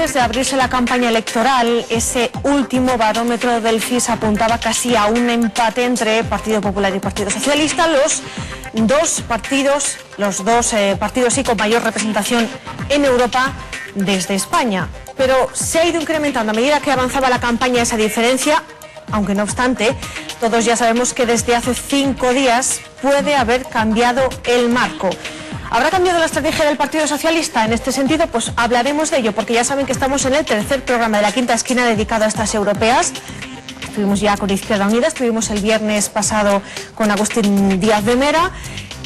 antes de abrirse la campaña electoral, ese último barómetro del CIS apuntaba casi a un empate entre Partido Popular y Partido Socialista, los dos partidos sí con mayor representación en Europa desde España. Pero se ha ido incrementando a medida que avanzaba la campaña esa diferencia, aunque no obstante, todos ya sabemos que desde hace 5 días puede haber cambiado el marco. ¿Habrá cambiado la estrategia del Partido Socialista? En este sentido, pues hablaremos de ello, porque ya saben que estamos en el tercer programa de La Quinta Esquina dedicado a estas europeas. Estuvimos ya con Izquierda Unida, estuvimos el viernes pasado con Agustín Díaz de Mera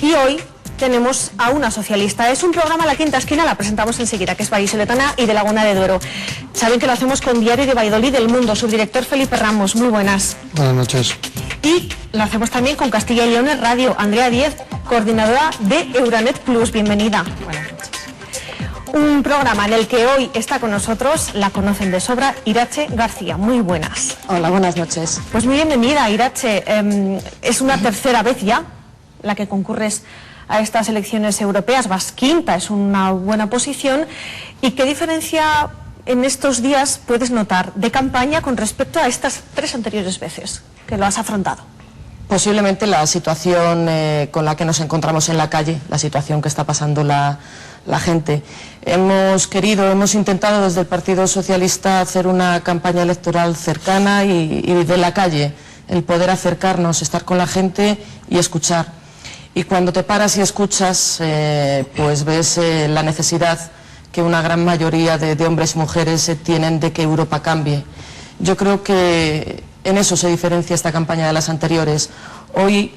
y hoy tenemos a una socialista. Es un programa La Quinta Esquina, la presentamos enseguida, que es vallisoletana y de Laguna de Duero. Saben que lo hacemos con Diario de Valladolid, El Mundo, subdirector Felipe Ramos. Muy buenas. Buenas noches. Y lo hacemos también con Castilla y León Radio. Andrea Díez, coordinadora de Euranet Plus. Bienvenida. Buenas noches. Un programa en el que hoy está con nosotros, la conocen de sobra, Irache García. Muy buenas. Hola, buenas noches. Pues muy bienvenida, Irache. Es una tercera vez ya la que concurres a estas elecciones europeas. Vas quinta, es una buena posición. ¿Y qué diferencia en estos días puedes notar de campaña con respecto a estas 3 anteriores veces que lo has afrontado? Posiblemente la situación con la que nos encontramos en la calle, la situación que está pasando la gente. Hemos intentado desde el Partido Socialista hacer una campaña electoral cercana y de la calle, el poder acercarnos, estar con la gente y escuchar. Y cuando te paras y escuchas, pues ves la necesidad que una gran mayoría de hombres y mujeres tienen de que Europa cambie. Yo creo que en eso se diferencia esta campaña de las anteriores. Hoy,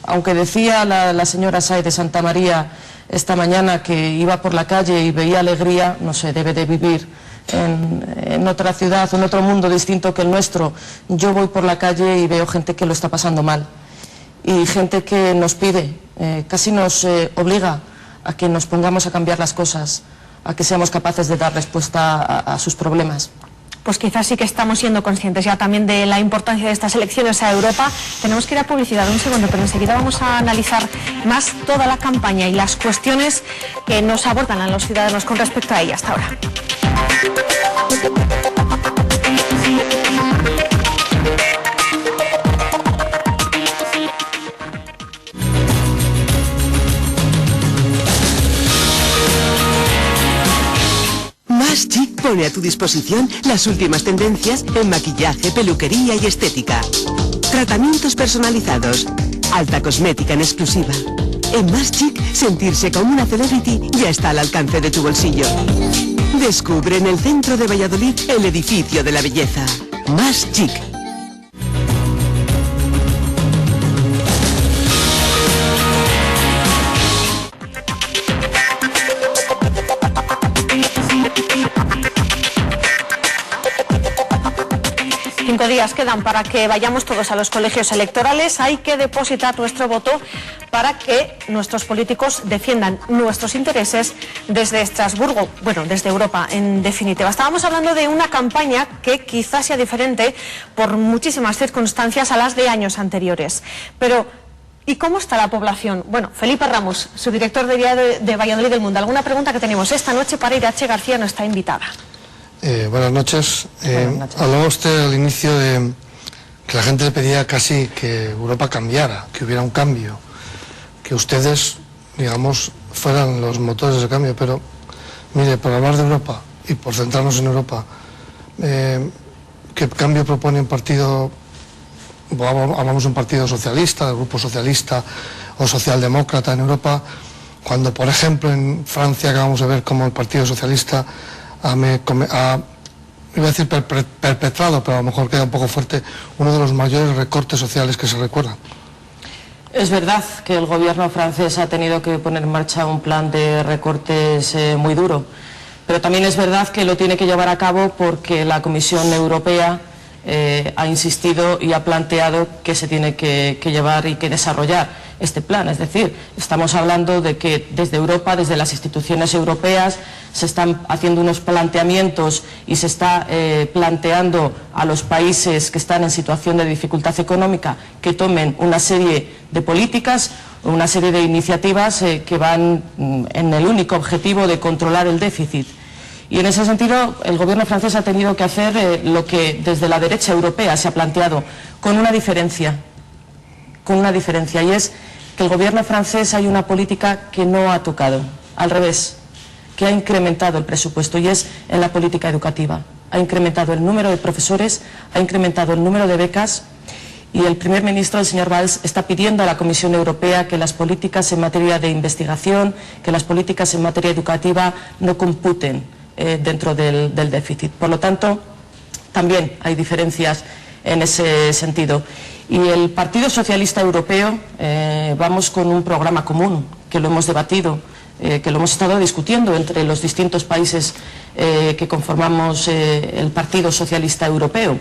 aunque decía la señora Sáez de Santa María esta mañana que iba por la calle y veía alegría, no sé, debe de vivir en otra ciudad, en otro mundo distinto que el nuestro. Yo voy por la calle y veo gente que lo está pasando mal. Y gente que nos pide, casi nos obliga a que nos pongamos a cambiar las cosas, a que seamos capaces de dar respuesta a sus problemas. Pues quizás sí que estamos siendo conscientes ya también de la importancia de estas elecciones a Europa. Tenemos que ir a publicidad un segundo, pero enseguida vamos a analizar más toda la campaña y las cuestiones que nos abordan a los ciudadanos con respecto a ella hasta ahora. Más Chic pone a tu disposición las últimas tendencias en maquillaje, peluquería y estética. Tratamientos personalizados, alta cosmética en exclusiva. En Más Chic, sentirse como una celebrity ya está al alcance de tu bolsillo. Descubre en el centro de Valladolid el edificio de la belleza. Más Chic. Días quedan para que vayamos todos a los colegios electorales. Hay que depositar nuestro voto para que nuestros políticos defiendan nuestros intereses desde Estrasburgo, bueno, desde Europa en definitiva. Estábamos hablando de una campaña que quizás sea diferente por muchísimas circunstancias a las de años anteriores. Pero ¿y cómo está la población? Bueno, Felipe Ramos, subdirector de Diario de Valladolid del Mundo. ¿Alguna pregunta que tenemos esta noche para Irache García, no está invitada? Buenas noches. Hablaba usted al inicio de que la gente le pedía casi que Europa cambiara, que hubiera un cambio, que ustedes, digamos, fueran los motores de ese cambio. Pero, mire, por hablar de Europa y por centrarnos en Europa, ¿qué cambio propone un partido? Hablamos de un partido socialista, del grupo socialista o socialdemócrata en Europa, cuando, por ejemplo, en Francia acabamos de ver cómo el Partido Socialista iba a decir perpetrado, pero a lo mejor queda un poco fuerte, uno de los mayores recortes sociales que se recuerdan. Es verdad que el gobierno francés ha tenido que poner en marcha un plan de recortes muy duro, pero también es verdad que lo tiene que llevar a cabo porque la Comisión Europea ha insistido y ha planteado que se tiene que llevar y que desarrollar este plan. Es decir, estamos hablando de que desde Europa, desde las instituciones europeas, se están haciendo unos planteamientos y se está planteando a los países que están en situación de dificultad económica que tomen una serie de políticas, una serie de iniciativas que van en el único objetivo de controlar el déficit. Y en ese sentido, el gobierno francés ha tenido que hacer lo que desde la derecha europea se ha planteado, con una diferencia, y es que el gobierno francés hay una política que no ha tocado, al revés, que ha incrementado el presupuesto, y es en la política educativa. Ha incrementado el número de profesores, ha incrementado el número de becas, y el primer ministro, el señor Valls, está pidiendo a la Comisión Europea que las políticas en materia de investigación, que las políticas en materia educativa no computen dentro del déficit. Por lo tanto, también hay diferencias en ese sentido. Y el Partido Socialista Europeo vamos con un programa común, que lo hemos debatido, que lo hemos estado discutiendo entre los distintos países que conformamos el Partido Socialista Europeo.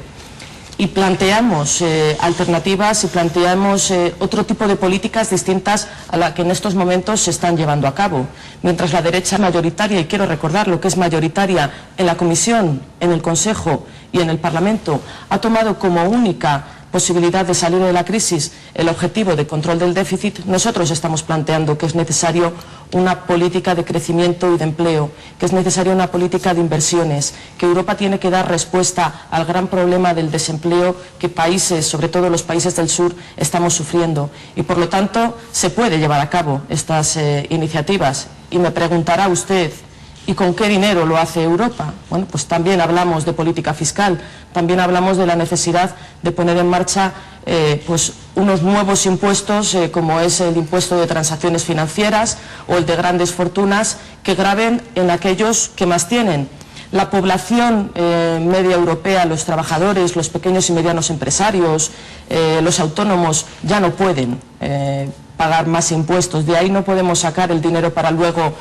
Y planteamos alternativas y planteamos otro tipo de políticas distintas a las que en estos momentos se están llevando a cabo. Mientras la derecha mayoritaria, y quiero recordarlo, que es mayoritaria en la Comisión, en el Consejo y en el Parlamento, ha tomado como única posibilidad de salir de la crisis el objetivo de control del déficit, nosotros estamos planteando que es necesario una política de crecimiento y de empleo, que es necesaria una política de inversiones, que Europa tiene que dar respuesta al gran problema del desempleo que países, sobre todo los países del sur, estamos sufriendo. Y por lo tanto se puede llevar a cabo estas iniciativas. Y me preguntará usted, ¿y con qué dinero lo hace Europa? Bueno, pues también hablamos de política fiscal, también hablamos de la necesidad de poner en marcha pues unos nuevos impuestos como es el impuesto de transacciones financieras o el de grandes fortunas que graven en aquellos que más tienen. La población media europea, los trabajadores, los pequeños y medianos empresarios, los autónomos ya no pueden pagar más impuestos, de ahí no podemos sacar el dinero para luego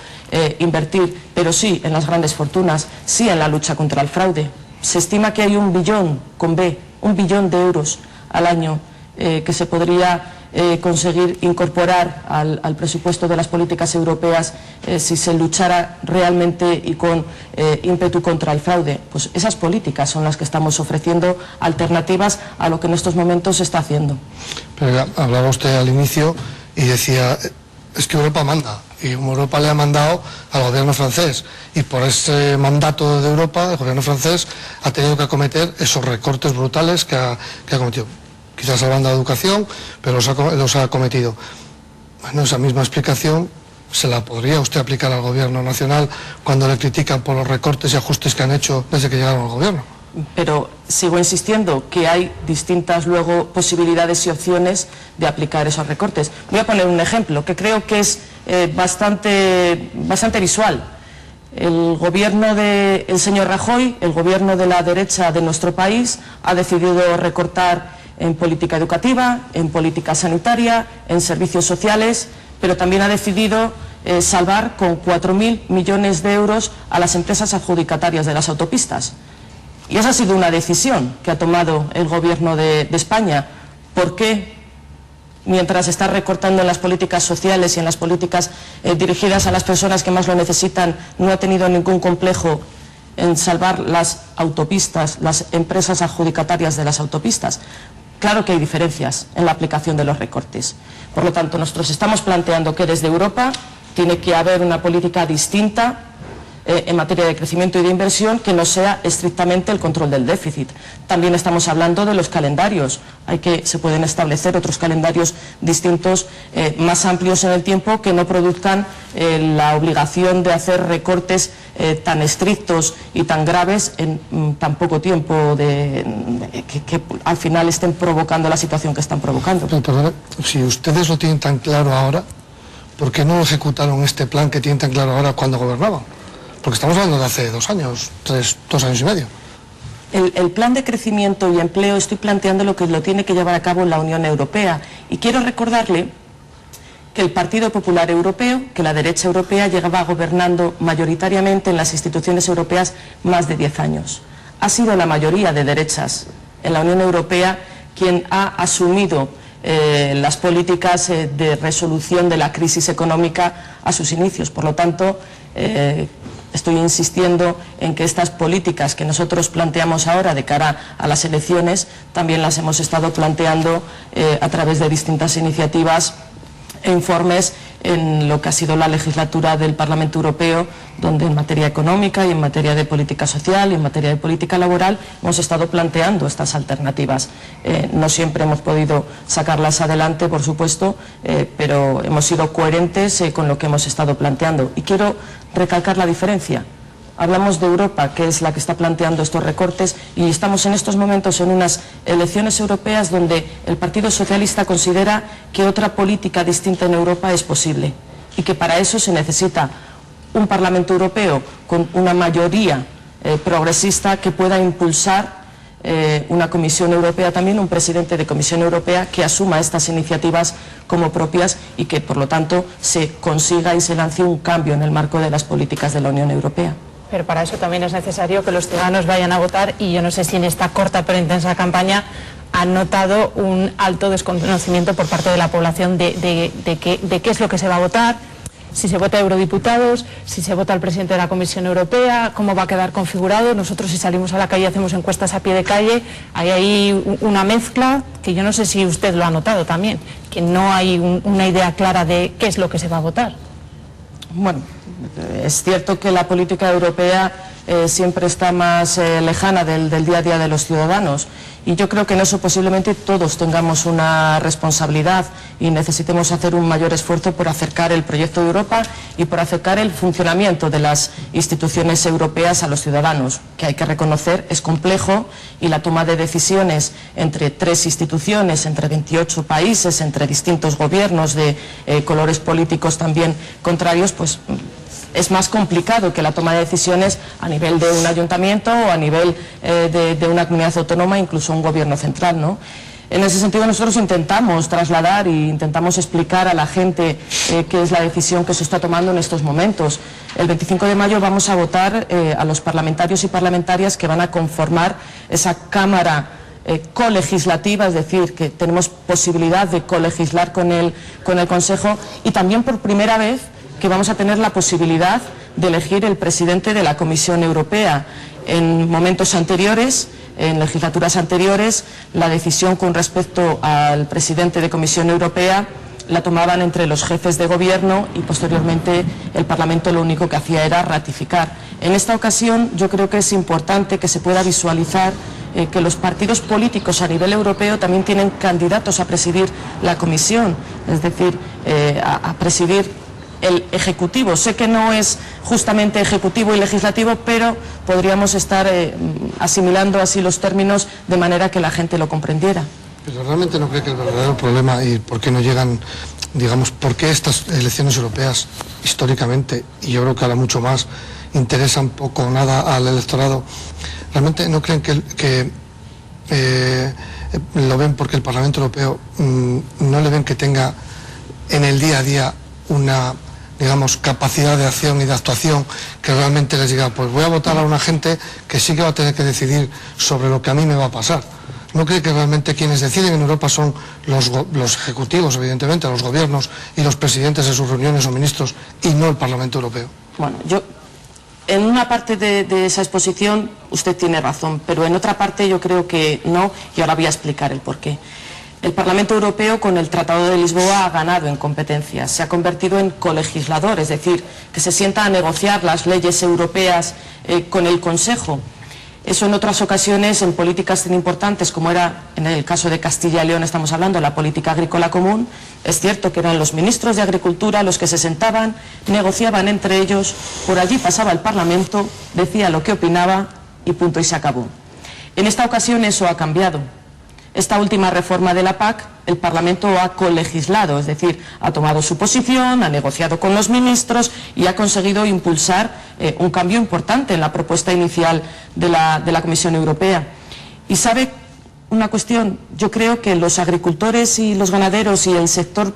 invertir, pero sí en las grandes fortunas, sí en la lucha contra el fraude. Se estima que hay 1 billón, con B, 1 billón de euros al año que se podría conseguir incorporar al presupuesto de las políticas europeas si se luchara realmente y con ímpetu contra el fraude. Pues esas políticas son las que estamos ofreciendo, alternativas a lo que en estos momentos se está haciendo. Pero hablaba usted al inicio y decía, es que Europa manda, y Europa le ha mandado al gobierno francés, y por ese mandato de Europa, el gobierno francés ha tenido que acometer esos recortes brutales que ha cometido. Quizás hablando de educación, pero los ha cometido. Bueno, esa misma explicación se la podría usted aplicar al gobierno nacional cuando le critican por los recortes y ajustes que han hecho desde que llegaron al gobierno. Pero sigo insistiendo que hay distintas luego posibilidades y opciones de aplicar esos recortes. Voy a poner un ejemplo que creo que es bastante visual. El gobierno del señor Rajoy, el gobierno de la derecha de nuestro país, ha decidido recortar en política educativa, en política sanitaria, en servicios sociales, pero también ha decidido salvar con 4.000 millones de euros a las empresas adjudicatarias de las autopistas. Y esa ha sido una decisión que ha tomado el gobierno de España. ¿Por qué, mientras está recortando en las políticas sociales y en las políticas dirigidas a las personas que más lo necesitan, no ha tenido ningún complejo en salvar las autopistas, las empresas adjudicatarias de las autopistas? Claro que hay diferencias en la aplicación de los recortes. Por lo tanto, nosotros estamos planteando que desde Europa tiene que haber una política distinta en materia de crecimiento y de inversión que no sea estrictamente el control del déficit. También estamos hablando de los calendarios. Se pueden establecer otros calendarios distintos, más amplios en el tiempo, que no produzcan la obligación de hacer recortes tan estrictos y tan graves en tan poco tiempo, que al final estén provocando la situación que están provocando. Pero, perdón, si ustedes lo tienen tan claro ahora, ¿por qué no ejecutaron este plan que tienen tan claro ahora cuando gobernaban? Porque estamos hablando de hace 2 años, 2 años y medio. El plan de crecimiento y empleo estoy planteando lo que lo tiene que llevar a cabo la Unión Europea. Y quiero recordarle que el Partido Popular Europeo, que la derecha europea, llevaba gobernando mayoritariamente en las instituciones europeas más de 10 años. Ha sido la mayoría de derechas en la Unión Europea quien ha asumido las políticas de resolución de la crisis económica a sus inicios. Por lo tanto, estoy insistiendo en que estas políticas que nosotros planteamos ahora de cara a las elecciones también las hemos estado planteando a través de distintas iniciativas e informes en lo que ha sido la legislatura del Parlamento Europeo, donde en materia económica y en materia de política social y en materia de política laboral hemos estado planteando estas alternativas. No siempre hemos podido sacarlas adelante, por supuesto, pero hemos sido coherentes con lo que hemos estado planteando. Y quiero recalcar la diferencia. Hablamos de Europa, que es la que está planteando estos recortes, y estamos en estos momentos en unas elecciones europeas donde el Partido Socialista considera que otra política distinta en Europa es posible y que para eso se necesita un Parlamento Europeo con una mayoría progresista que pueda impulsar una Comisión Europea, también un presidente de Comisión Europea que asuma estas iniciativas como propias y que, por lo tanto, se consiga y se lance un cambio en el marco de las políticas de la Unión Europea. Pero para eso también es necesario que los ciudadanos vayan a votar, y yo no sé si en esta corta pero intensa campaña han notado un alto desconocimiento por parte de la población de qué es lo que se va a votar, si se vota a eurodiputados, si se vota al presidente de la Comisión Europea, cómo va a quedar configurado. Nosotros, si salimos a la calle, hacemos encuestas a pie de calle, hay ahí una mezcla que yo no sé si usted lo ha notado también, que no hay una idea clara de qué es lo que se va a votar. Bueno, es cierto que la política europea siempre está más lejana del día a día de los ciudadanos, y yo creo que en eso posiblemente todos tengamos una responsabilidad y necesitemos hacer un mayor esfuerzo por acercar el proyecto de Europa y por acercar el funcionamiento de las instituciones europeas a los ciudadanos, que hay que reconocer es complejo, y la toma de decisiones entre 3 instituciones, entre 28 países, entre distintos gobiernos de colores políticos también contrarios, pues es más complicado que la toma de decisiones a nivel de un ayuntamiento o a nivel de una comunidad autónoma, incluso un gobierno central, ¿no? En ese sentido, nosotros intentamos trasladar e intentamos explicar a la gente qué es la decisión que se está tomando en estos momentos. El 25 de mayo vamos a votar a los parlamentarios y parlamentarias que van a conformar esa Cámara colegislativa, es decir, que tenemos posibilidad de colegislar con el Consejo, y también por primera vez que vamos a tener la posibilidad de elegir el presidente de la Comisión Europea. En momentos anteriores, en legislaturas anteriores, la decisión con respecto al presidente de Comisión Europea la tomaban entre los jefes de gobierno, y posteriormente el Parlamento lo único que hacía era ratificar. En esta ocasión yo creo que es importante que se pueda visualizar que los partidos políticos a nivel europeo también tienen candidatos a presidir la Comisión, es decir, a presidir el Ejecutivo. Sé que no es justamente Ejecutivo y Legislativo, pero podríamos estar asimilando así los términos de manera que la gente lo comprendiera. Pero realmente no creo que el verdadero problema y por qué no llegan, digamos, por qué estas elecciones europeas históricamente, y yo creo que ahora mucho más, interesan poco o nada al electorado, realmente no creen que lo ven porque el Parlamento Europeo no le ven que tenga en el día a día una, digamos, capacidad de acción y de actuación que realmente les diga, pues voy a votar a una gente que sí que va a tener que decidir sobre lo que a mí me va a pasar. ¿No cree que realmente quienes deciden en Europa son los ejecutivos, evidentemente, los gobiernos y los presidentes de sus reuniones o ministros, y no el Parlamento Europeo? Bueno, yo en una parte de esa exposición usted tiene razón, pero en otra parte yo creo que no, y ahora voy a explicar el porqué. El Parlamento Europeo, con el Tratado de Lisboa, ha ganado en competencias, se ha convertido en colegislador, es decir, que se sienta a negociar las leyes europeas con el Consejo. Eso en otras ocasiones, en políticas tan importantes como era, en el caso de Castilla y León estamos hablando, la política agrícola común, es cierto que eran los ministros de Agricultura los que se sentaban, negociaban entre ellos, por allí pasaba el Parlamento, decía lo que opinaba y punto, y se acabó. En esta ocasión eso ha cambiado. Esta última reforma de la PAC, el Parlamento ha colegislado, es decir, ha tomado su posición, ha negociado con los ministros y ha conseguido impulsar un cambio importante en la propuesta inicial de la Comisión Europea. Y sabe una cuestión, yo creo que los agricultores y los ganaderos y el sector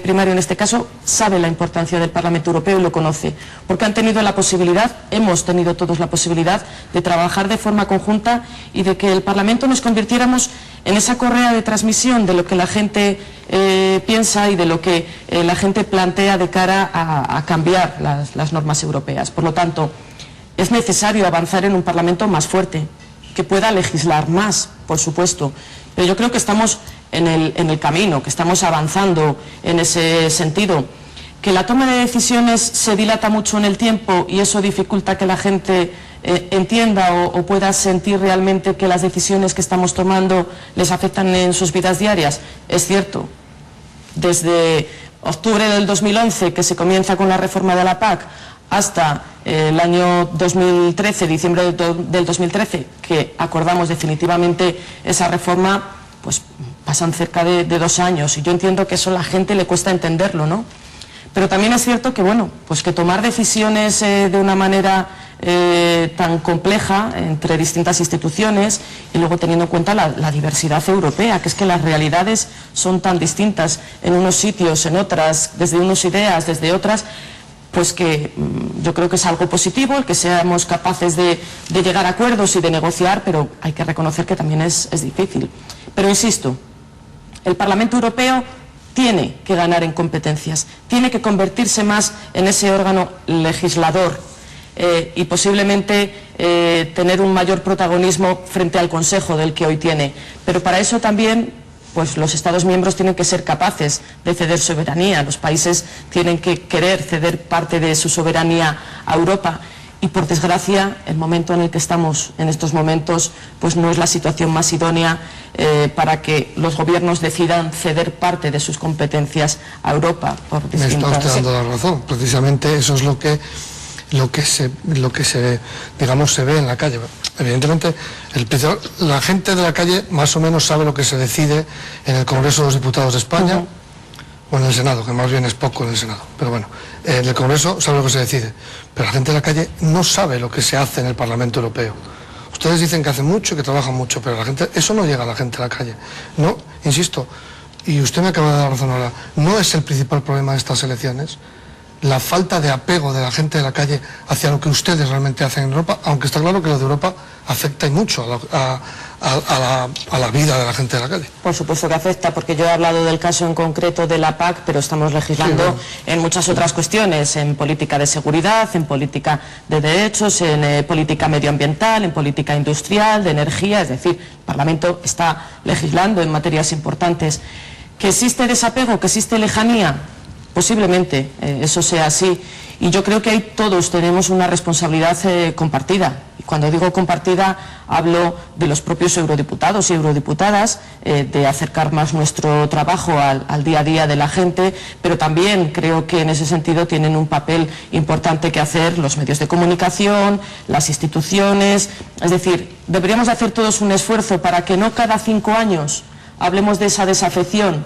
primario en este caso sabe la importancia del Parlamento Europeo y lo conoce, porque han tenido la posibilidad, hemos tenido todos la posibilidad de trabajar de forma conjunta y de que el Parlamento nos convirtiéramos en esa correa de transmisión de lo que la gente piensa y de lo que la gente plantea de cara a cambiar las normas europeas. Por lo tanto, es necesario avanzar en un Parlamento más fuerte, que pueda legislar más, por supuesto, pero yo creo que estamos en el camino, que estamos avanzando en ese sentido, que la toma de decisiones se dilata mucho en el tiempo y eso dificulta que la gente entienda o pueda sentir realmente que las decisiones que estamos tomando les afectan en sus vidas diarias. Es cierto, desde octubre del 2011, que se comienza con la reforma de la PAC, hasta el año 2013, diciembre del 2013, que acordamos definitivamente esa reforma, pues pasan cerca de 2 años, y yo entiendo que eso a la gente le cuesta entenderlo, ¿no? Pero también es cierto que, bueno, pues que tomar decisiones de una manera tan compleja entre distintas instituciones y luego teniendo en cuenta la diversidad europea, que es que las realidades son tan distintas en unos sitios, en otras, desde unas ideas, desde otras, pues que yo creo que es algo positivo el que seamos capaces de llegar a acuerdos y de negociar, pero hay que reconocer que también es difícil. Pero insisto, el Parlamento Europeo tiene que ganar en competencias, tiene que convertirse más en ese órgano legislador y posiblemente tener un mayor protagonismo frente al Consejo del que hoy tiene. Pero para eso también, pues los Estados miembros tienen que ser capaces de ceder soberanía, los países tienen que querer ceder parte de su soberanía a Europa. Y por desgracia, el momento en el que estamos en estos momentos, pues no es la situación más idónea para que los gobiernos decidan ceder parte de sus competencias a Europa. Me está usted dando la razón. Precisamente eso es lo que se digamos se ve en la calle. Evidentemente, la gente de la calle más o menos sabe lo que se decide en el Congreso de los Diputados de España. O en el Senado, que más bien es poco en el Senado. Pero bueno, en el Congreso sabe lo que se decide. Pero la gente de la calle no sabe lo que se hace en el Parlamento Europeo. Ustedes dicen que hacen mucho y que trabajan mucho, pero la gente, eso no llega a la gente de la calle. No, insisto, y usted me acaba de dar razón ahora, no es el principal problema de estas elecciones la falta de apego de la gente de la calle hacia lo que ustedes realmente hacen en Europa, aunque está claro que lo de Europa afecta y mucho a la vida de la gente de la calle. Por supuesto que afecta, porque yo he hablado del caso en concreto de la PAC, pero estamos legislando en muchas otras cuestiones, en política de seguridad, en política de derechos, en política medioambiental, en política industrial, de energía, es decir, el Parlamento está legislando en materias importantes. ¿Que existe desapego, que existe lejanía? Posiblemente eso sea así, y yo creo que ahí todos tenemos una responsabilidad compartida. Y cuando digo compartida hablo de los propios eurodiputados y eurodiputadas, de acercar más nuestro trabajo al día a día de la gente, pero también creo que en ese sentido tienen un papel importante que hacer los medios de comunicación, las instituciones. Es decir, deberíamos hacer todos un esfuerzo para que no cada 5 años hablemos de esa desafección,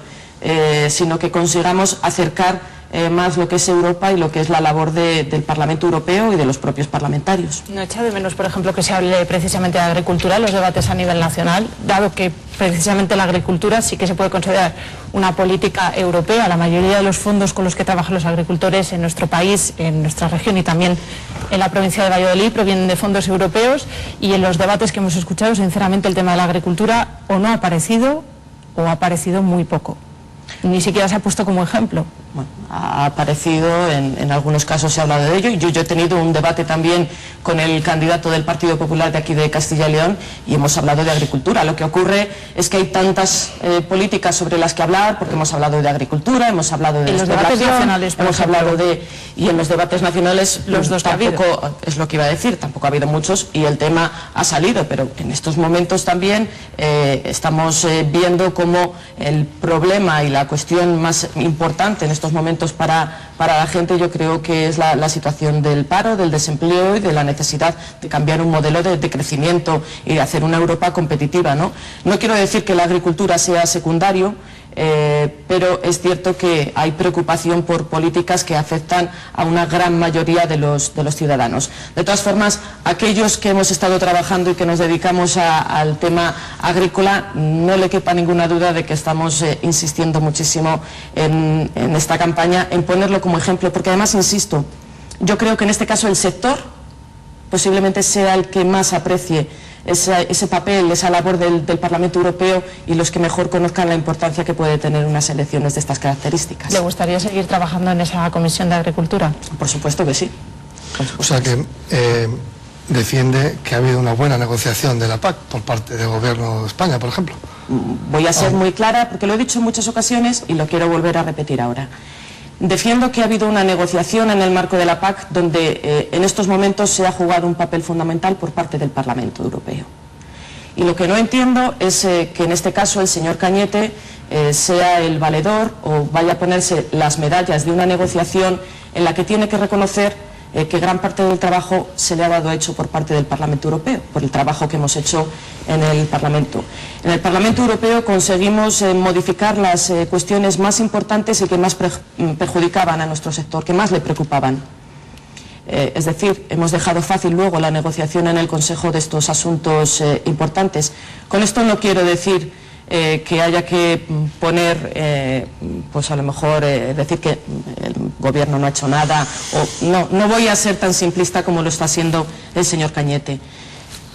sino que consigamos acercar más lo que es Europa y lo que es la labor del Parlamento Europeo y de los propios parlamentarios. ¿No echa de menos, por ejemplo, que se hable precisamente de agricultura en los debates a nivel nacional, dado que precisamente la agricultura sí que se puede considerar una política europea? La mayoría de los fondos con los que trabajan los agricultores en nuestro país, en nuestra región y también en la provincia de Valladolid provienen de fondos europeos, y en los debates que hemos escuchado, sinceramente, el tema de la agricultura o no ha aparecido o ha aparecido muy poco. Ni siquiera se ha puesto como ejemplo. Bueno, ha aparecido, en algunos casos se ha hablado de ello, y yo he tenido un debate también con el candidato del Partido Popular de aquí de Castilla y León y hemos hablado de agricultura. Lo que ocurre es que hay tantas políticas sobre las que hablar, porque hemos hablado de agricultura, hemos hablado de los debates nacionales, hemos hablado y en los debates nacionales los dos tampoco, es lo que iba a decir, tampoco ha habido muchos y el tema ha salido, pero en estos momentos también estamos viendo cómo el problema y la cuestión más importante en estos momentos para la gente, yo creo que es la situación del paro, del desempleo y de la necesidad de cambiar un modelo de crecimiento y de hacer una Europa competitiva, ¿no? No quiero decir que la agricultura sea secundario, pero es cierto que hay preocupación por políticas que afectan a una gran mayoría de los ciudadanos. De todas formas, aquellos que hemos estado trabajando y que nos dedicamos al tema agrícola, no le quepa ninguna duda de que estamos insistiendo muchísimo en esta campaña, en ponerlo como ejemplo, porque además, insisto, yo creo que en este caso el sector posiblemente sea el que más aprecie ese papel, esa labor del Parlamento Europeo y los que mejor conozcan la importancia que puede tener unas elecciones de estas características. ¿Le gustaría seguir trabajando en esa Comisión de Agricultura? Por supuesto que sí. O sea que defiende que ha habido una buena negociación de la PAC por parte del Gobierno de España, por ejemplo. Voy a ser muy clara, porque lo he dicho en muchas ocasiones y lo quiero volver a repetir ahora. Defiendo que ha habido una negociación en el marco de la PAC donde en estos momentos se ha jugado un papel fundamental por parte del Parlamento Europeo. Y lo que no entiendo es que en este caso el señor Cañete sea el valedor o vaya a ponerse las medallas de una negociación en la que tiene que reconocer que gran parte del trabajo se le ha dado hecho por parte del Parlamento Europeo, por el trabajo que hemos hecho en el Parlamento. En el Parlamento Europeo conseguimos modificar las cuestiones más importantes y que más perjudicaban a nuestro sector, que más le preocupaban. Es decir, hemos dejado fácil luego la negociación en el Consejo de estos asuntos importantes. Con esto no quiero decir que haya que poner, pues a lo mejor decir que el gobierno no ha hecho nada, o no voy a ser tan simplista como lo está haciendo el señor Cañete.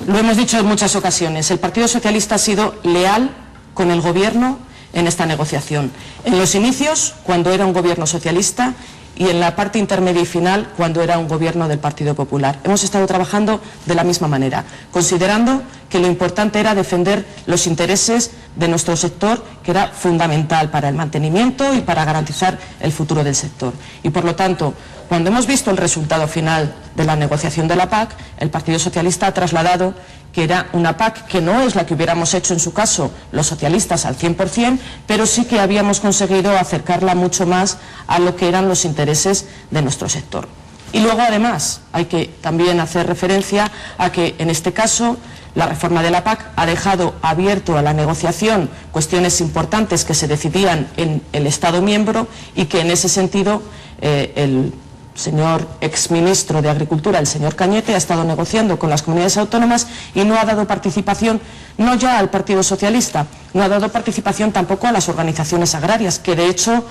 Lo hemos dicho en muchas ocasiones, el Partido Socialista ha sido leal con el gobierno en esta negociación. En los inicios, cuando era un gobierno socialista, y en la parte intermedia y final, cuando era un gobierno del Partido Popular. Hemos estado trabajando de la misma manera, considerando que lo importante era defender los intereses de nuestro sector, que era fundamental para el mantenimiento y para garantizar el futuro del sector. Y por lo tanto, cuando hemos visto el resultado final de la negociación de la PAC, el Partido Socialista ha trasladado que era una PAC que no es la que hubiéramos hecho en su caso los socialistas al 100%, pero sí que habíamos conseguido acercarla mucho más a lo que eran los intereses de nuestro sector. Y luego además hay que también hacer referencia a que en este caso la reforma de la PAC ha dejado abierto a la negociación cuestiones importantes que se decidían en el Estado miembro y que en ese sentido el señor exministro de Agricultura, el señor Cañete, ha estado negociando con las comunidades autónomas y no ha dado participación, no ya al Partido Socialista, no ha dado participación tampoco a las organizaciones agrarias, que de hecho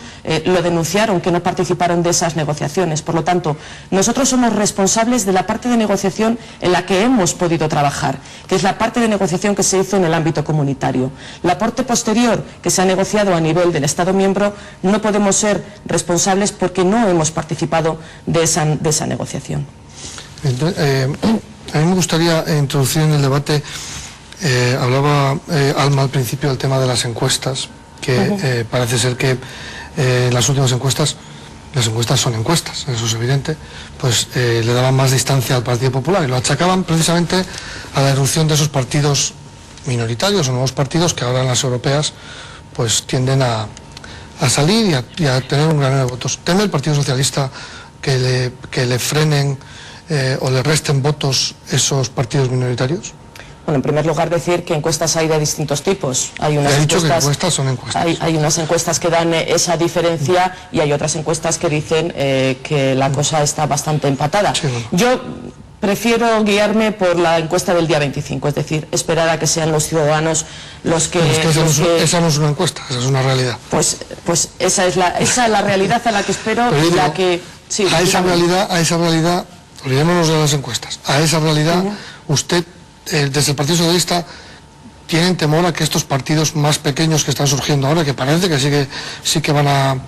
lo denunciaron, que no participaron de esas negociaciones. Por lo tanto, nosotros somos responsables de la parte de negociación en la que hemos podido trabajar, que es la parte de negociación que se hizo en el ámbito comunitario. La parte posterior, que se ha negociado a nivel del Estado miembro, no podemos ser responsables porque no hemos participado de esa negociación. Entonces, a mí me gustaría introducir en el debate, hablaba Alma al principio del tema de las encuestas, que parece ser que las últimas encuestas, las encuestas son encuestas, eso es evidente, pues le daban más distancia al Partido Popular y lo achacaban precisamente a la irrupción de esos partidos minoritarios o nuevos partidos que ahora en las europeas pues tienden a salir y a tener un gran número de votos. ¿Teme el Partido Socialista que le frenen o le resten votos esos partidos minoritarios? Bueno, en primer lugar decir que encuestas hay de distintos tipos. Hay unas encuestas son encuestas. Hay unas encuestas que dan esa diferencia y hay otras encuestas que dicen que la cosa está bastante empatada. Sí, bueno. Yo prefiero guiarme por la encuesta del día 25, es decir, esperar a que sean los ciudadanos los que... esa no es una encuesta, esa es una realidad. Pues esa es la realidad a la que espero y la que... Sí, a esa realidad, olvidémonos de las encuestas, a esa realidad usted, desde el Partido Socialista, ¿tienen temor a que estos partidos más pequeños que están surgiendo ahora, que parece que sí que van a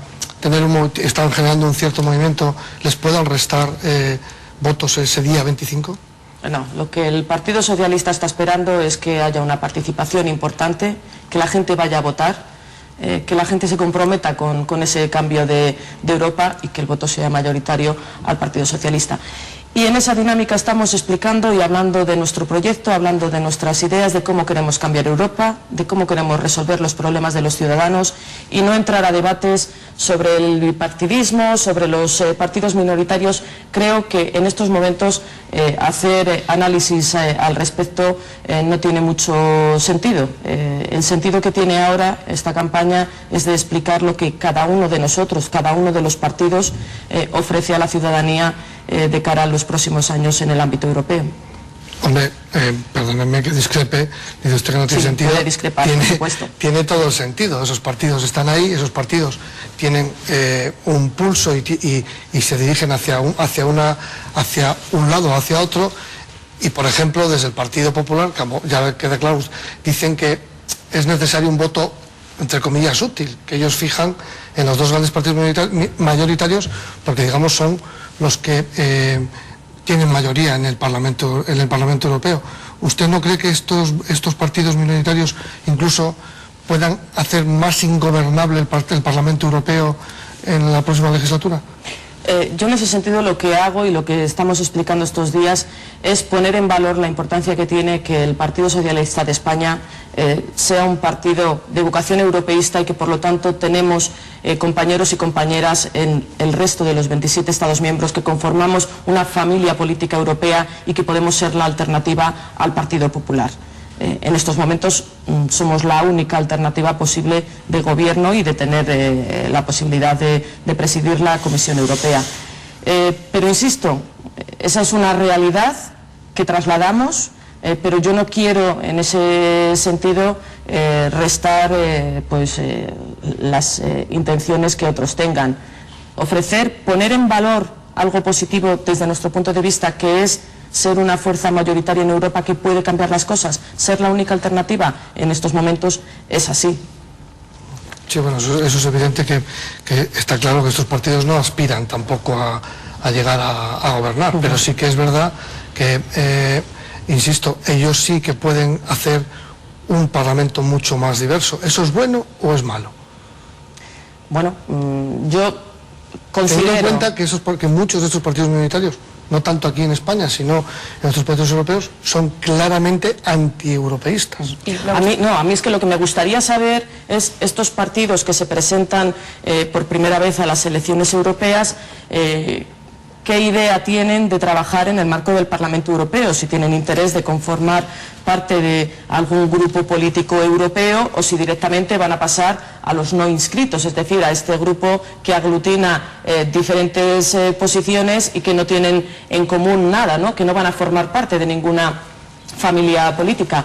tener están generando un cierto movimiento, les puedan restar votos ese día 25? No, lo que el Partido Socialista está esperando es que haya una participación importante, que la gente vaya a votar, que la gente se comprometa con ese cambio de Europa y que el voto sea mayoritario al Partido Socialista. Y en esa dinámica estamos explicando y hablando de nuestro proyecto, hablando de nuestras ideas, de cómo queremos cambiar Europa, de cómo queremos resolver los problemas de los ciudadanos y no entrar a debates sobre el bipartidismo, sobre los partidos minoritarios. Creo que en estos momentos hacer análisis al respecto no tiene mucho sentido. El sentido que tiene ahora esta campaña es de explicar lo que cada uno de nosotros, cada uno de los partidos ofrece a la ciudadanía de cara a los próximos años en el ámbito europeo. Hombre, perdónenme que discrepe, dice usted que no tiene sentido. Puede discrepar, por supuesto. Tiene todo el sentido, esos partidos están ahí, esos partidos tienen un pulso y se dirigen hacia un lado o hacia otro, y por ejemplo desde el Partido Popular, como ya queda claro, dicen que es necesario un voto entre comillas útil, que ellos fijan en los dos grandes partidos mayoritarios, porque digamos son los que tienen mayoría en el Parlamento Europeo. ¿Usted no cree que estos partidos minoritarios incluso puedan hacer más ingobernable el Parlamento Europeo en la próxima legislatura? Yo en ese sentido lo que hago y lo que estamos explicando estos días es poner en valor la importancia que tiene que el Partido Socialista de España sea un partido de vocación europeísta y que por lo tanto tenemos compañeros y compañeras en el resto de los 27 Estados miembros que conformamos una familia política europea y que podemos ser la alternativa al Partido Popular. En estos momentos somos la única alternativa posible de gobierno y de tener la posibilidad de presidir la Comisión Europea. Pero insisto, esa es una realidad que trasladamos, pero yo no quiero en ese sentido restar las intenciones que otros tengan. Ofrecer, poner en valor algo positivo desde nuestro punto de vista, que es ser una fuerza mayoritaria en Europa que puede cambiar las cosas, ser la única alternativa en estos momentos, es así. Sí, bueno, eso es evidente que está claro que estos partidos no aspiran tampoco a llegar a gobernar, pero sí que es verdad que, insisto, ellos sí que pueden hacer un parlamento mucho más diverso. ¿Eso es bueno o es malo? Bueno, yo considero... Teniendo en cuenta que muchos de estos partidos minoritarios, no tanto aquí en España, sino en otros países europeos, son claramente antieuropeístas. A mí es que lo que me gustaría saber es estos partidos que se presentan por primera vez a las elecciones europeas, qué idea tienen de trabajar en el marco del Parlamento Europeo, si tienen interés de conformar parte de algún grupo político europeo o si directamente van a pasar a los no inscritos, es decir, a este grupo que aglutina diferentes posiciones y que no tienen en común nada, ¿no? Que no van a formar parte de ninguna familia política.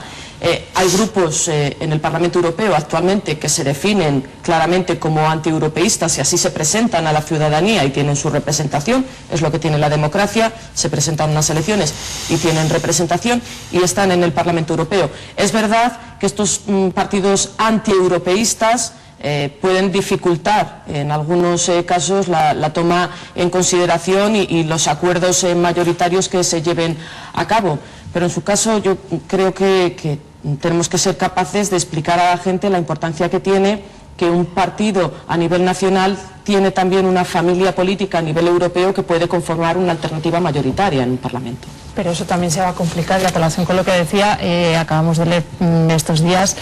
Hay grupos en el Parlamento Europeo actualmente que se definen claramente como antieuropeístas y así se presentan a la ciudadanía y tienen su representación, es lo que tiene la democracia, se presentan a unas elecciones y tienen representación y están en el Parlamento Europeo. Es verdad que estos partidos antieuropeístas pueden dificultar en algunos casos la toma en consideración y los acuerdos mayoritarios que se lleven a cabo, pero en su caso yo creo que tenemos que ser capaces de explicar a la gente la importancia que tiene que un partido a nivel nacional tiene también una familia política a nivel europeo que puede conformar una alternativa mayoritaria en un Parlamento. Pero eso también se va a complicar, y a relación con lo que decía, acabamos de leer estos días,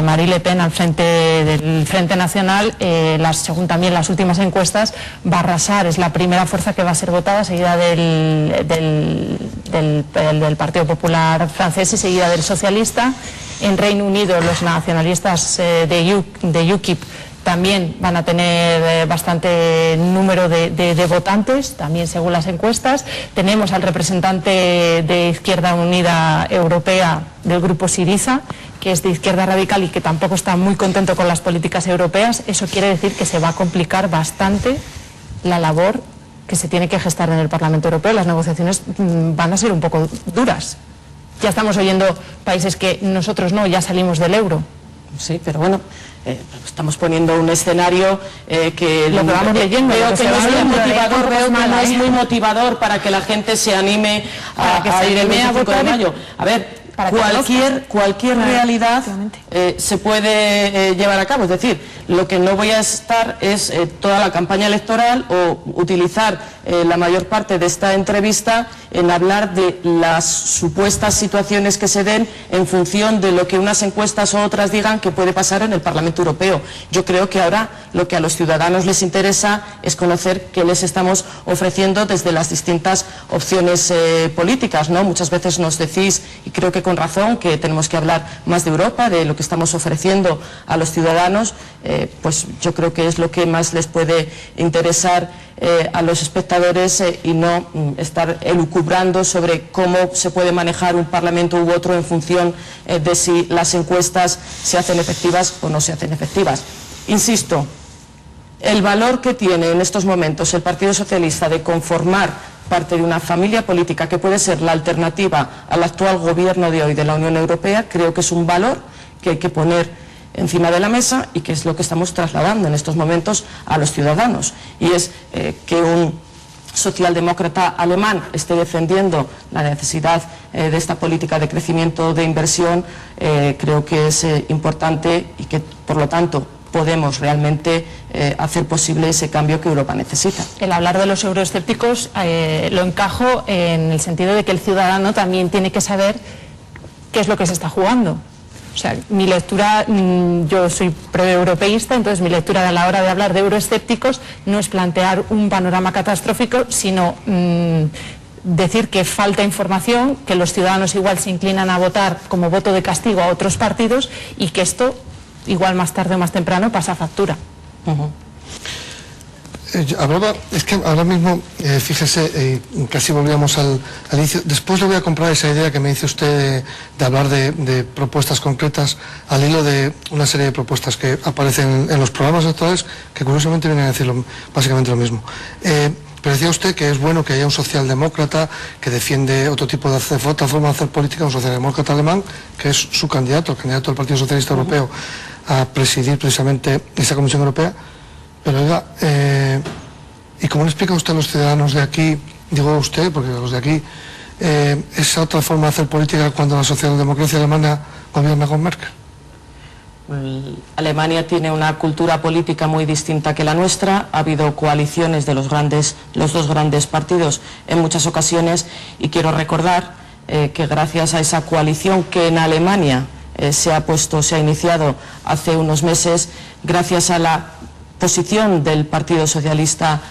Marine Le Pen al frente del Frente Nacional, según también las últimas encuestas, va a arrasar, es la primera fuerza que va a ser votada, seguida del Partido Popular francés y seguida del socialista. En Reino Unido los nacionalistas de UKIP también van a tener bastante número de votantes, también según las encuestas. Tenemos al representante de Izquierda Unida Europea del grupo Syriza, que es de izquierda radical y que tampoco está muy contento con las políticas europeas. Eso quiere decir que se va a complicar bastante la labor que se tiene que gestar en el Parlamento Europeo. Las negociaciones van a ser un poco duras. Ya estamos oyendo países que nosotros no, ya salimos del euro. Sí, pero bueno, estamos poniendo un escenario que lo que vamos leyendo, veo que no es muy motivador, veo que no es muy motivador para que la gente se anime a ir el 25 de mayo. A ver, cualquier realidad se puede llevar a cabo, es decir, lo que no voy a estar es toda la campaña electoral o utilizar la mayor parte de esta entrevista en hablar de las supuestas situaciones que se den en función de lo que unas encuestas o otras digan que puede pasar en el Parlamento Europeo. Yo creo que ahora lo que a los ciudadanos les interesa es conocer qué les estamos ofreciendo desde las distintas opciones políticas, ¿no? Muchas veces nos decís, y creo que con razón, que tenemos que hablar más de Europa, de lo que estamos ofreciendo a los ciudadanos, pues yo creo que es lo que más les puede interesar a los espectadores y no estar elucubrando sobre cómo se puede manejar un parlamento u otro en función de si las encuestas se hacen efectivas o no se hacen efectivas. Insisto, el valor que tiene en estos momentos el Partido Socialista de conformar parte de una familia política que puede ser la alternativa al actual gobierno de hoy de la Unión Europea, creo que es un valor que hay que poner encima de la mesa y que es lo que estamos trasladando en estos momentos a los ciudadanos. Y es que un socialdemócrata alemán esté defendiendo la necesidad de esta política de crecimiento de inversión, creo que es importante y que, por lo tanto, podemos realmente hacer posible ese cambio que Europa necesita. El hablar de los euroescépticos lo encajo en el sentido de que el ciudadano también tiene que saber qué es lo que se está jugando. O sea, mi lectura, yo soy proeuropeísta, entonces mi lectura a la hora de hablar de euroescépticos no es plantear un panorama catastrófico, sino decir que falta información, que los ciudadanos igual se inclinan a votar como voto de castigo a otros partidos y que esto, igual más tarde o más temprano, pasa factura. Es que ahora mismo, fíjese, casi volvíamos al inicio. Después le voy a comprar esa idea que me dice usted de hablar de propuestas concretas al hilo de una serie de propuestas que aparecen en los programas electorales que curiosamente vienen a decir básicamente lo mismo. Pero decía usted que es bueno que haya un socialdemócrata que defiende otro tipo de otra forma de hacer política, un socialdemócrata alemán, que es su candidato, el candidato del Partido Socialista Europeo a presidir precisamente esa Comisión Europea. Pero oiga, ¿y cómo le explica usted a los ciudadanos de aquí, digo usted, porque los de aquí, esa otra forma de hacer política cuando la socialdemocracia alemana gobierna con Merkel? Alemania tiene una cultura política muy distinta que la nuestra. Ha habido coaliciones de los dos grandes partidos en muchas ocasiones, y quiero recordar que gracias a esa coalición que en Alemania se ha iniciado hace unos meses, gracias a la posición del Partido Socialista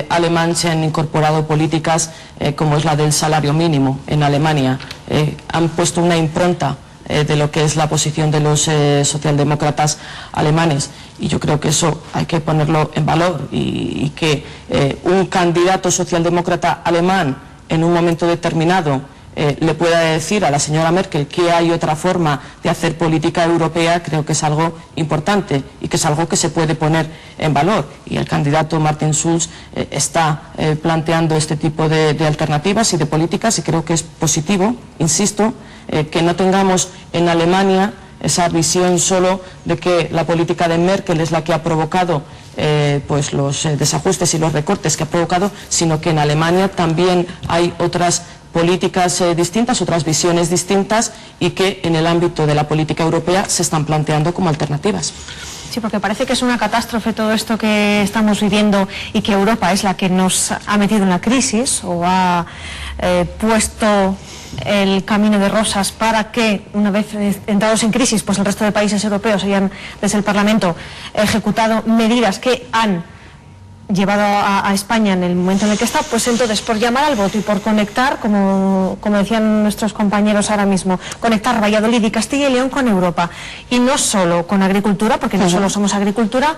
alemán, se han incorporado políticas como es la del salario mínimo en Alemania. Han puesto una impronta de lo que es la posición de los socialdemócratas alemanes, y yo creo que eso hay que ponerlo en valor, y que un candidato socialdemócrata alemán en un momento determinado le pueda decir a la señora Merkel que hay otra forma de hacer política europea, creo que es algo importante y que es algo que se puede poner en valor, y el candidato Martin Schulz está planteando este tipo de alternativas y de políticas, y creo que es positivo, insisto, que no tengamos en Alemania esa visión solo de que la política de Merkel es la que ha provocado pues los desajustes y los recortes que ha provocado, sino que en Alemania también hay otras políticas distintas, otras visiones distintas, y que en el ámbito de la política europea se están planteando como alternativas. Sí, porque parece que es una catástrofe todo esto que estamos viviendo, y que Europa es la que nos ha metido en la crisis o ha puesto el camino de rosas para que, una vez entrados en crisis, pues el resto de países europeos hayan desde el Parlamento ejecutado medidas que han llevado a España en el momento en el que está. Pues entonces, por llamar al voto y por conectar, como decían nuestros compañeros ahora mismo, conectar Valladolid y Castilla y León con Europa, y no solo con agricultura, porque no solo somos agricultura,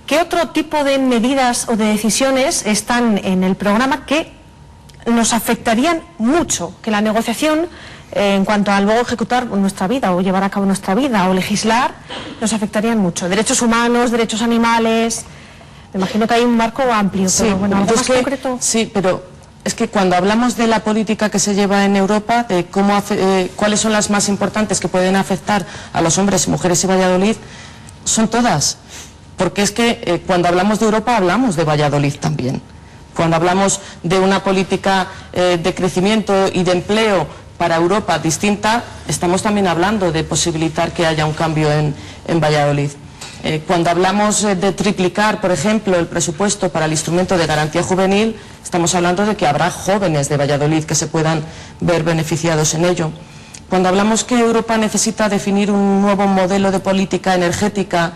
¿qué otro tipo de medidas o de decisiones están en el programa que nos afectarían mucho, que la negociación en cuanto a luego ejecutar nuestra vida o llevar a cabo nuestra vida o legislar, nos afectarían mucho? Derechos humanos, derechos animales. Me imagino que hay un marco amplio, pero sí, bueno, ¿algo más concreto? Sí, pero es que cuando hablamos de la política que se lleva en Europa, de cuáles son las más importantes que pueden afectar a los hombres y mujeres y Valladolid, son todas. Porque es que cuando hablamos de Europa hablamos de Valladolid también. Cuando hablamos de una política de crecimiento y de empleo para Europa distinta, estamos también hablando de posibilitar que haya un cambio en Valladolid. Cuando hablamos de triplicar, por ejemplo, el presupuesto para el instrumento de garantía juvenil, estamos hablando de que habrá jóvenes de Valladolid que se puedan ver beneficiados en ello. Cuando hablamos que Europa necesita definir un nuevo modelo de política energética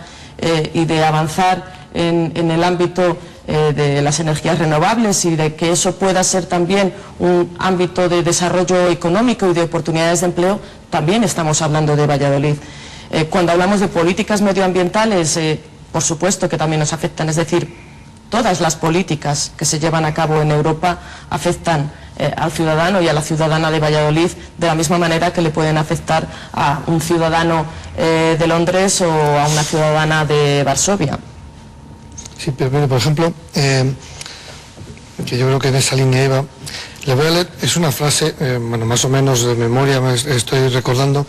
y de avanzar en el ámbito de las energías renovables, y de que eso pueda ser también un ámbito de desarrollo económico y de oportunidades de empleo, también estamos hablando de Valladolid. Cuando hablamos de políticas medioambientales, por supuesto que también nos afectan, es decir, todas las políticas que se llevan a cabo en Europa afectan al ciudadano y a la ciudadana de Valladolid de la misma manera que le pueden afectar a un ciudadano de Londres o a una ciudadana de Varsovia. Sí, pero mire, por ejemplo, que yo creo que en esa línea iba, le voy a leer, es una frase, bueno, más o menos de memoria me estoy recordando,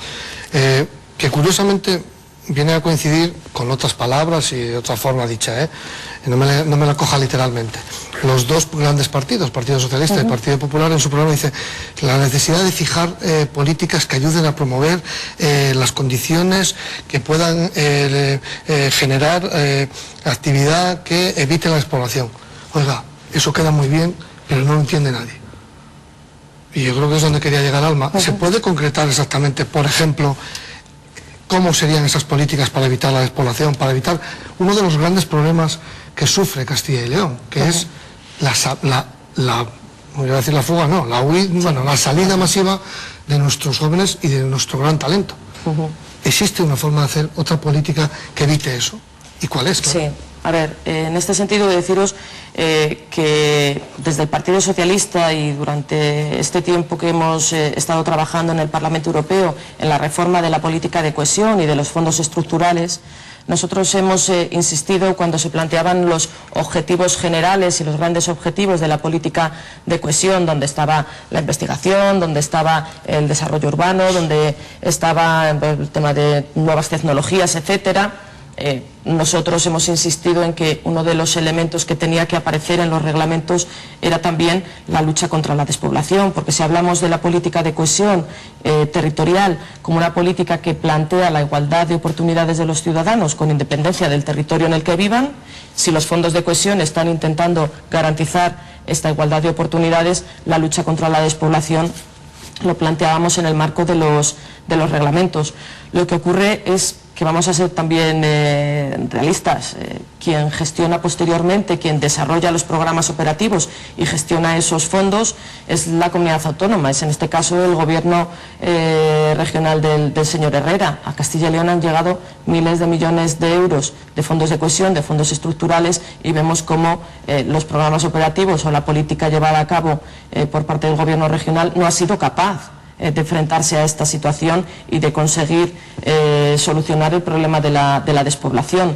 que curiosamente viene a coincidir con otras palabras y de otra forma dicha, no me la coja literalmente. los dos grandes partidos, Partido Socialista y Partido Popular, en su programa dice la necesidad de fijar políticas que ayuden a promover las condiciones que puedan generar actividad que evite la despoblación. Oiga, eso queda muy bien, pero no lo entiende nadie. Y yo creo que es donde quería llegar Alma. ¿Se puede concretar exactamente, por ejemplo, cómo serían esas políticas para evitar la despoblación, para evitar uno de los grandes problemas que sufre Castilla y León, que es la salida masiva de nuestros jóvenes y de nuestro gran talento? ¿Existe una forma de hacer otra política que evite eso? ¿Y cuál es? Claro. Sí, a ver, en este sentido deciros que desde el Partido Socialista y durante este tiempo que hemos estado trabajando en el Parlamento Europeo en la reforma de la política de cohesión y de los fondos estructurales, nosotros hemos insistido cuando se planteaban los objetivos generales y los grandes objetivos de la política de cohesión, donde estaba la investigación, donde estaba el desarrollo urbano, donde estaba el tema de nuevas tecnologías, etcétera. Nosotros hemos insistido en que uno de los elementos que tenía que aparecer en los reglamentos era también la lucha contra la despoblación, porque si hablamos de la política de cohesión territorial como una política que plantea la igualdad de oportunidades de los ciudadanos con independencia del territorio en el que vivan, si los fondos de cohesión están intentando garantizar esta igualdad de oportunidades, la lucha contra la despoblación lo planteábamos en el marco de los reglamentos. Lo que ocurre es que vamos a ser también realistas. Quien gestiona posteriormente, quien desarrolla los programas operativos y gestiona esos fondos es la comunidad autónoma, es en este caso el gobierno regional del señor Herrera. A Castilla y León han llegado miles de millones de euros de fondos de cohesión, de fondos estructurales, y vemos cómo los programas operativos o la política llevada a cabo por parte del gobierno regional no ha sido capaz de enfrentarse a esta situación y de conseguir solucionar el problema de la despoblación.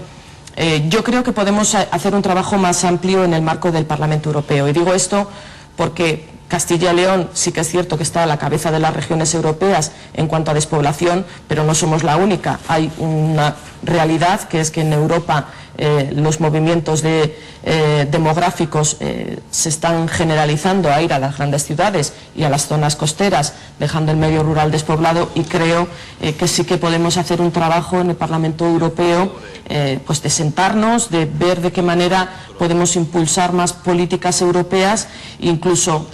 Yo creo que podemos hacer un trabajo más amplio en el marco del Parlamento Europeo, y digo esto porque Castilla y León sí que es cierto que está a la cabeza de las regiones europeas en cuanto a despoblación, pero no somos la única. Hay una realidad que es que en Europa los movimientos demográficos se están generalizando a ir a las grandes ciudades y a las zonas costeras, dejando el medio rural despoblado, y creo que sí que podemos hacer un trabajo en el Parlamento Europeo, pues de sentarnos, de ver de qué manera podemos impulsar más políticas europeas, incluso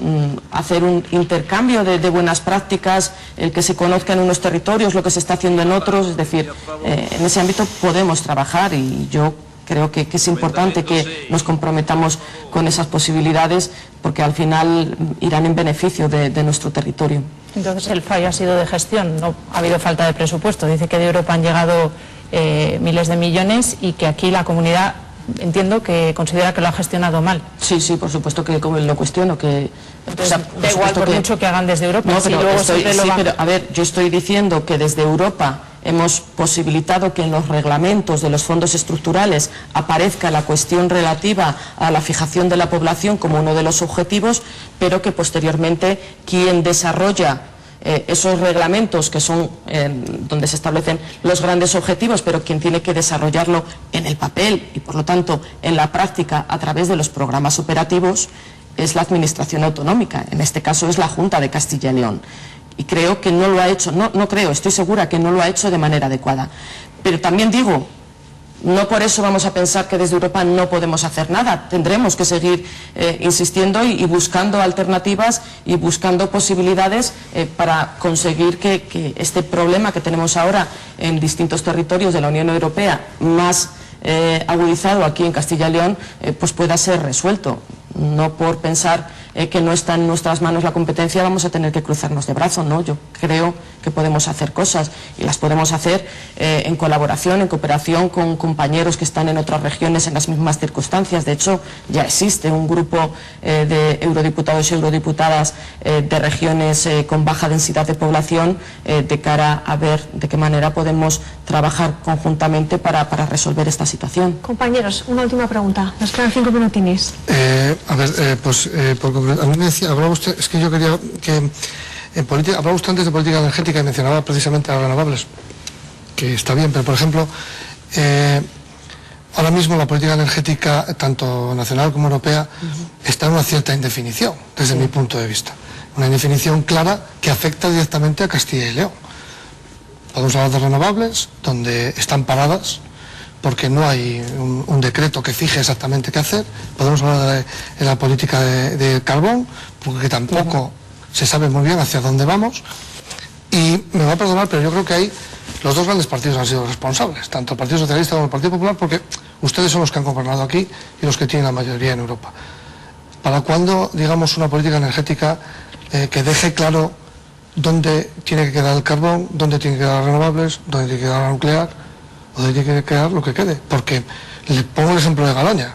hacer un intercambio de buenas prácticas, el que se conozca en unos territorios lo que se está haciendo en otros. Es decir, en ese ámbito podemos trabajar, y yo creo que es importante que nos comprometamos con esas posibilidades, porque al final irán en beneficio de nuestro territorio. Entonces el fallo ha sido de gestión, no ha habido falta de presupuesto. Dice que de Europa han llegado miles de millones y que aquí la comunidad, entiendo que considera que lo ha gestionado mal. Sí, sí, por supuesto que lo cuestiono, que entonces, da igual por mucho que hagan desde Europa. No, si pero luego pero a ver, yo estoy diciendo que desde Europa hemos posibilitado que en los reglamentos de los fondos estructurales aparezca la cuestión relativa a la fijación de la población como uno de los objetivos, pero que posteriormente quien desarrolla esos reglamentos, que son donde se establecen los grandes objetivos, pero quien tiene que desarrollarlo en el papel y por lo tanto en la práctica a través de los programas operativos, es la Administración Autonómica. En este caso es la Junta de Castilla y León. Y creo que no lo ha hecho, estoy segura que no lo ha hecho de manera adecuada. Pero también digo, no por eso vamos a pensar que desde Europa no podemos hacer nada. Tendremos que seguir insistiendo y buscando alternativas y buscando posibilidades para conseguir que este problema que tenemos ahora en distintos territorios de la Unión Europea, más agudizado aquí en Castilla y León, pues pueda ser resuelto. No por pensar que no está en nuestras manos la competencia vamos a tener que cruzarnos de brazos, ¿no? Yo creo que podemos hacer cosas, y las podemos hacer en colaboración, en cooperación con compañeros que están en otras regiones en las mismas circunstancias. De hecho, ya existe un grupo de eurodiputados y eurodiputadas de regiones con baja densidad de población de cara a ver de qué manera podemos trabajar conjuntamente para resolver esta situación. Compañeros, una última pregunta. Nos quedan 5 minutines. A ver, a mí me decía, hablaba usted, es que yo quería que en política, hablaba usted antes de política energética y mencionaba precisamente a las renovables, que está bien, pero por ejemplo, ahora mismo la política energética, tanto nacional como europea, está en una cierta indefinición, desde mi punto de vista. Una indefinición clara que afecta directamente a Castilla y León. Podemos hablar de renovables, donde están paradas, porque no hay un decreto que fije exactamente qué hacer. Podemos hablar de la política de carbón, porque tampoco se sabe muy bien hacia dónde vamos. Y me va a perdonar, pero yo creo que ahí los dos grandes partidos han sido responsables, tanto el Partido Socialista como el Partido Popular, porque ustedes son los que han gobernado aquí y los que tienen la mayoría en Europa. ¿Para cuándo, digamos, una política energética que deje claro dónde tiene que quedar el carbón, dónde tiene que quedar las renovables, dónde tiene que quedar la nuclear, o dónde tiene que quedar lo que quede? Porque le pongo el ejemplo de Garoña.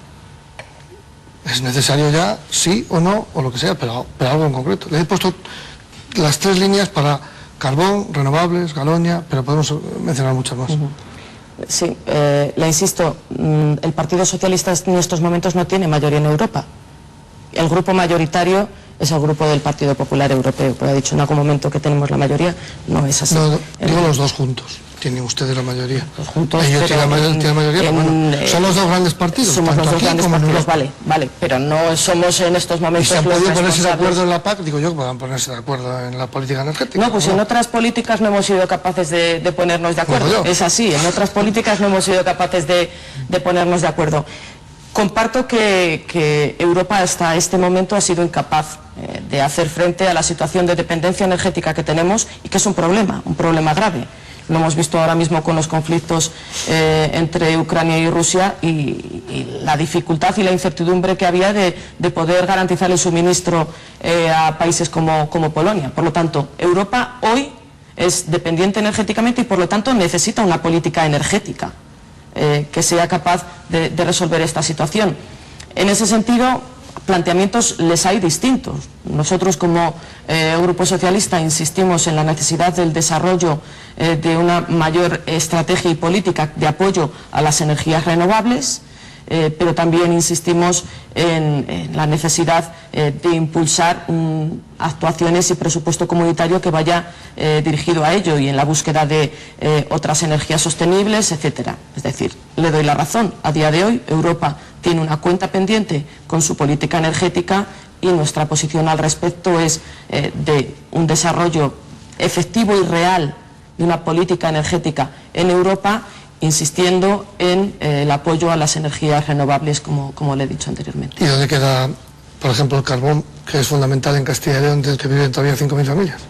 Es necesario ya, sí o no, o lo que sea, pero algo en concreto. Le he puesto las 3 líneas para carbón, renovables, Garoña, pero podemos mencionar muchas más. Sí, le insisto, el Partido Socialista en estos momentos no tiene mayoría en Europa. El grupo mayoritario es el grupo del Partido Popular Europeo, pero ha dicho en algún momento que tenemos la mayoría, no es así. No, digo los dos juntos. Tienen ustedes la mayoría. Los juntos, ellos tienen la mayoría, pero bueno, son los dos grandes partidos. Somos los dos grandes partidos, vale, pero no somos en estos momentos. ¿Y se han los podido ponerse de responsables? acuerdo en la PAC? Digo yo que puedan ponerse de acuerdo en la política energética. No, pues en otras políticas no hemos sido capaces de ponernos de acuerdo. Es así, en otras políticas no hemos sido capaces de ponernos de acuerdo. Comparto que Europa hasta este momento ha sido incapaz de hacer frente a la situación de dependencia energética que tenemos y que es un problema grave. Lo hemos visto ahora mismo con los conflictos entre Ucrania y Rusia y la dificultad y la incertidumbre que había de poder garantizar el suministro a países como Polonia. Por lo tanto, Europa hoy es dependiente energéticamente y por lo tanto necesita una política energética que sea capaz de resolver esta situación. En ese sentido, planteamientos les hay distintos. Nosotros como Grupo Socialista insistimos en la necesidad del desarrollo de una mayor estrategia y política de apoyo a las energías renovables, pero también insistimos en la necesidad de impulsar actuaciones y presupuesto comunitario que vaya dirigido a ello y en la búsqueda de otras energías sostenibles, etcétera. Es decir, le doy la razón. A día de hoy Europa tiene una cuenta pendiente con su política energética y nuestra posición al respecto es de un desarrollo efectivo y real de una política energética en Europa, insistiendo en el apoyo a las energías renovables, como le he dicho anteriormente. ¿Y dónde queda, por ejemplo, el carbón, que es fundamental en Castilla y León, del que viven todavía 5.000 familias?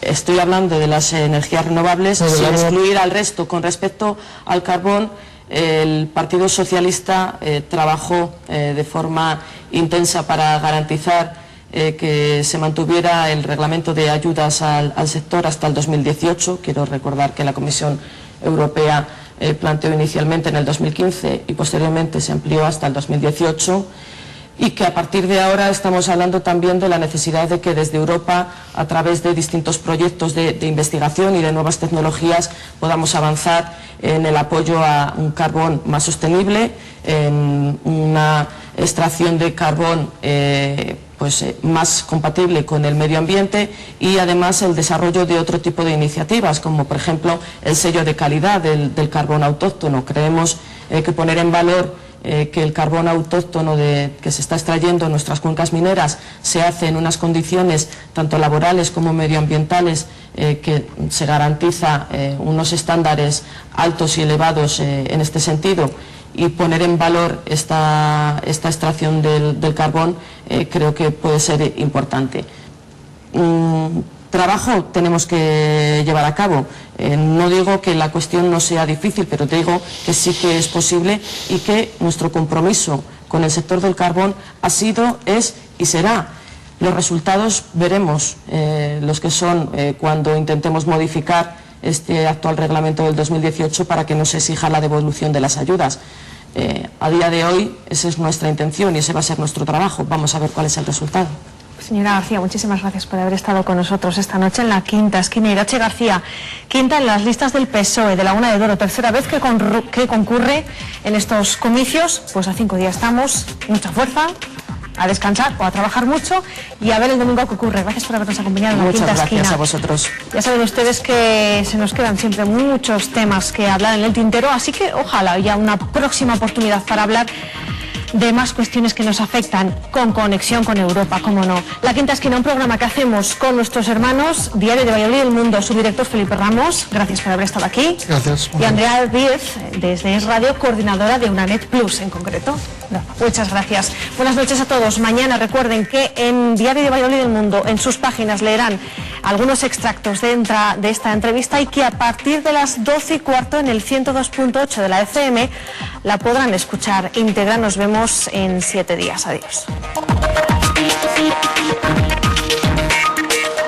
Estoy hablando de las energías renovables, sin excluir al resto. Con respecto al carbón, el Partido Socialista trabajó de forma intensa para garantizar que se mantuviera el reglamento de ayudas al sector hasta el 2018. Quiero recordar que la Comisión Europea planteó inicialmente en el 2015 y posteriormente se amplió hasta el 2018 y que a partir de ahora estamos hablando también de la necesidad de que desde Europa, a través de distintos proyectos de investigación y de nuevas tecnologías, podamos avanzar en el apoyo a un carbón más sostenible, en una extracción de carbón más compatible con el medio ambiente y además el desarrollo de otro tipo de iniciativas, como por ejemplo el sello de calidad del carbón autóctono. Creemos que poner en valor que el carbón autóctono que se está extrayendo en nuestras cuencas mineras se hace en unas condiciones tanto laborales como medioambientales que se garantiza unos estándares altos y elevados en este sentido, y poner en valor esta extracción del carbón creo que puede ser importante. Trabajo tenemos que llevar a cabo. No digo que la cuestión no sea difícil, pero te digo que sí que es posible y que nuestro compromiso con el sector del carbón ha sido, es y será. Los resultados veremos los que son cuando intentemos modificar este actual reglamento del 2018 para que no se exija la devolución de las ayudas. A día de hoy esa es nuestra intención y ese va a ser nuestro trabajo. Vamos a ver cuál es el resultado. Señora García, muchísimas gracias por haber estado con nosotros esta noche en la quinta esquina. Irache García, quinta en las listas del PSOE de Laguna de Duero, tercera vez que concurre en estos comicios. Pues a 5 días estamos, mucha fuerza a descansar o a trabajar mucho y a ver el domingo qué ocurre. Gracias por habernos acompañado en la Quinta Esquina. Muchas gracias a vosotros. Ya saben ustedes que se nos quedan siempre muchos temas que hablar en el tintero, así que ojalá haya una próxima oportunidad para hablar de más cuestiones que nos afectan, con conexión con Europa, cómo no. La Quinta Esquina, un programa que hacemos con nuestros hermanos, Diario de Valladolid y El Mundo, su director Felipe Ramos, gracias por haber estado aquí. Gracias. Y Andrea Díez, desde Es Radio, coordinadora de Unanet Plus en concreto. Muchas gracias. Buenas noches a todos. Mañana recuerden que en Diario de Valladolid y El Mundo, en sus páginas, leerán algunos extractos de esta entrevista y que a partir de las 12:15 en el 102.8 de la FM la podrán escuchar íntegra. Nos vemos en 7 días. Adiós.